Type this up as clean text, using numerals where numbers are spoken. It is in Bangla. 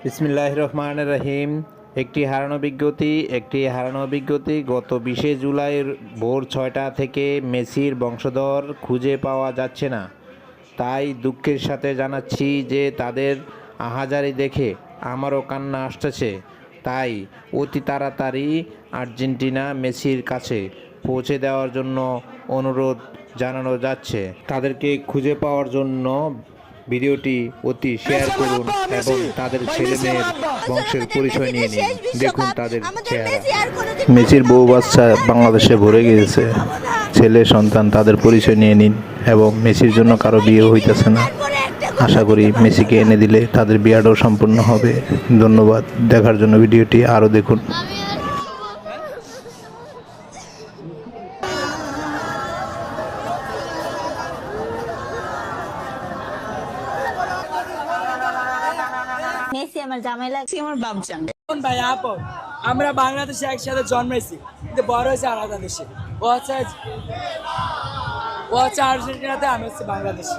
বিসমিল্লাহির রহমানির রহিম। একটি হারানো বিজ্ঞপ্তি গত 20শে জুলাই ভোর 6টা থেকে মেসির বংশধর খুঁজে পাওয়া যাচ্ছে না। তাই দুঃখের সাথে জানাচ্ছি যে তাদের আহাজারি দেখে আমারও কান্না আসতেছে। তাই অতি তাড়াতাড়ি আর্জেন্টিনা মেসির কাছে পৌঁছে দেওয়ার জন্য অনুরোধ জানানো যাচ্ছে। তাদেরকে খুঁজে পাওয়ার জন্য ভিডিওটি অতি শেয়ার করুন এবং তাদের ছেলেমেয়ের বংশের পরিচয় নিয়ে নিন। দেখুন তাদের চেহারা। মেসির বউ বাচ্চা বাংলাদেশে ভরে গিয়েছে। ছেলে সন্তান তাদের পরিচয় নিয়ে নিন এবং মেসির জন্য কারো বিয়ে হইতেছে না। আশা করি মেসিকে এনে দিলে তাদের বিয়েটাও সম্পূর্ণ হবে। ধন্যবাদ দেখার জন্য। ভিডিওটি আরও দেখুন। মেসি আমার জামাই লাগছে, আমার বাপজান। ভাই আপন আমরা বাংলাদেশে একসাথে জন্মেছি, কিন্তু বড় হয়েছে আলাদা দেশে। ও হচ্ছে আর্জেন্টিনাতে, আমি হচ্ছে বাংলাদেশে।